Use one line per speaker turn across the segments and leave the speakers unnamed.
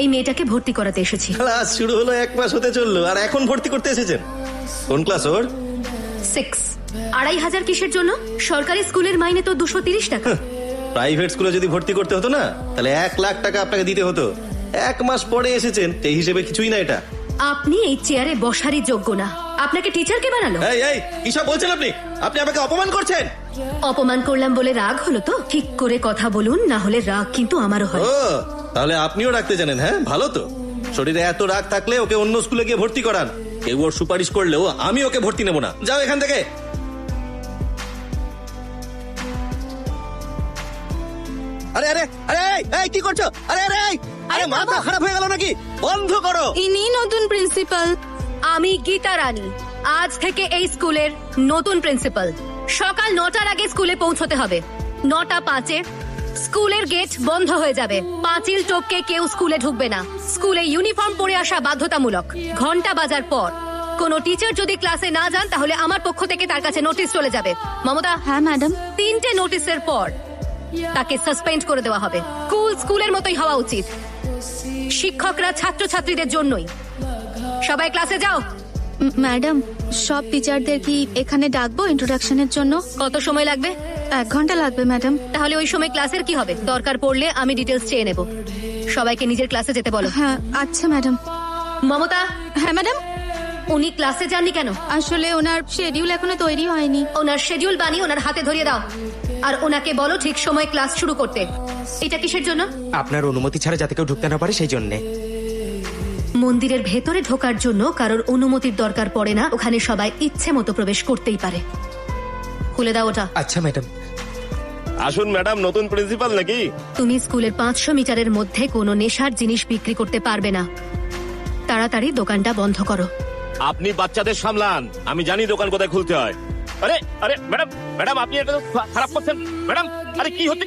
এই মেয়েটাকে ভর্তি করাতে এসেছি।
ক্লাস শুরু হলো 1 মাস হতে চললো আর এখন ভর্তি করতে এসেছেন? কোন ক্লাস ওর?
6। 2500 কিসের জন্য? সরকারি স্কুলের মাইনে তো 230 টাকা।
প্রাইভেট স্কুলে যদি ভর্তি করতে হতো না, তাহলে 1 লাখ টাকা আপনাকে দিতে হতো। 1 মাস পরে এসেছেন, এই হিসেবে কিছুই না এটা।
আপনি এই চেয়ারে বসারই যোগ্য না। আপনাকে টিচার কে বানালো?
এই কিসব বলছেন আপনি? আপনি আমাকে অপমান করছেন।
অপমান করলাম বলে রাগ হলো তো? ঠিক করে কথা বলুন, না হলে রাগ কিন্তু আমারও হয়।
ও, তাহলে আপনিও রাখতে জানেন? হ্যাঁ, ভালো তো। শরীরে এত রাগ থাকলে ওকে অন্য স্কুলে গিয়ে ভর্তি করান। কেউ ওর সুপারিশ করলেও আমি ওকে ভর্তি নেব না। যাও এখান থেকে। আরে আরে আরে এই কি করছো? আরে আরে আরে মাথা খারাপ হয়ে গেল নাকি? বন্ধ করো।
ইনি নতুন প্রিন্সিপাল।
আমি গীতা রানী, আজ থেকে এই স্কুলের নতুন প্রিন্সিপাল। সকাল 9টার আগে স্কুলে পৌঁছতে হবে। 9:05 স্কুলের গেট বন্ধ হয়ে যাবে। পাঁচিল টপকে কেউ স্কুলে ঢুকবে না। স্কুলে ইউনিফর্ম পরে আসা বাধ্যতামূলক। ঘন্টা বাজার পর কোনো টিচার যদি ক্লাসে না যান, তাহলে আমার পক্ষ থেকে তার কাছে নোটিশ চলে যাবে। মমতা?
হ্যাঁ ম্যাডাম।
3টে নোটিশের পর তাকে সাসপেন্ড করে দেওয়া হবে। স্কুলের মতোই হওয়া উচিত। শিক্ষকরা ছাত্রছাত্রীদের জন্যই। সবাই ক্লাসে যাও।
ম্যাডাম, সব টিচারদের কি এখানে ডাকবো ইন্ট্রোডাকশনের জন্য?
কত সময় লাগবে?
1 ঘন্টা লাগবে ম্যাডাম।
তাহলে ওই সময় ক্লাসের কি হবে? দরকার পড়লে আমি ডিটেলস চেয়ে নেব। সবাইকে নিজের ক্লাসে যেতে বলো।
হ্যাঁ আচ্ছা ম্যাডাম।
মমতা?
হ্যাঁ ম্যাডাম।
উনি ক্লাসে যাননি কেন?
আসলে ওনার শিডিউল এখনো তৈরি হয়নি।
ওনার শিডিউল বানিয়ে ওনার হাতে ধরিয়ে দাও, আর ওনাকে বলো ঠিক সময় ক্লাস শুরু করতে। এটা কিসের জন্য?
আপনার অনুমতি ছাড়া যাতে কেউ ঢুকতে না পারে সেই জন্য।
মন্দিরের ভেতরে ঢোকার জন্য কারোর অনুমতির দরকার পড়ে না। ওখানে সবাই ইচ্ছে মতো প্রবেশ করতেই পারে। খুলে দাও ওটা।
আচ্ছা ম্যাডাম।
আসুন ম্যাডাম, নতুন প্রিন্সিপাল নাকি?
তুমি স্কুলের 500 মিটারের মধ্যে কোনো নেশার জিনিস বিক্রি করতে পারবে না। তাড়াতাড়ি দোকানটা বন্ধ করো।
আপনি বাচ্চাদের সামলান, আমি জানি দোকান কোথায় খুলতে হয়। আরে আরে ম্যাডাম, ম্যাডাম আপনি এটা তো খারাপ করছেন ম্যাডাম। আরে কি হচ্ছে?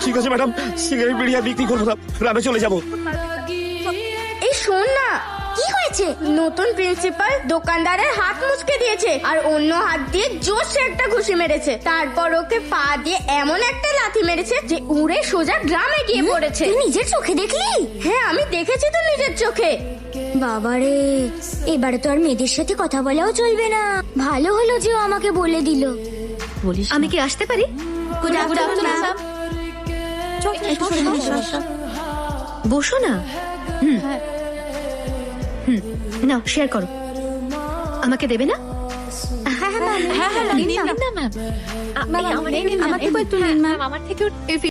ঠিক আছে ম্যাডাম, সিগারেট বিড়িয়া বিক্রি করবো না, গ্রামে চলে যাবো।
এই শোন না, কি হয়েছে? নতুন প্রিন্সিপাল দোকানদারের হাত মুচকে দিয়েছে আর অন্য হাত দিয়ে জোরসে একটা ঘুষি মেরেছে। তারপর ওকে পা দিয়ে এমন একটা লাথি মেরেছে যে উড়ে সোজা গ্রামে গিয়ে পড়েছে।
তুই নিজের চোখে দেখলি?
হ্যাঁ, আমি দেখেছি তো নিজের চোখে।
বাবারে, এবারে তো আর মেয়েদের সাথে কথা বলাও চলবে না। ভালো হলো যে ও আমাকে বলে দিল।
আমি কি আসতে পারি? বসো না। নাও শেয়ার করো। আমাকে দেবে না?
হ্যাঁ হ্যাঁ, নিন না ম্যাম। আমাকে একটু নিন ম্যাম।
আমার থেকে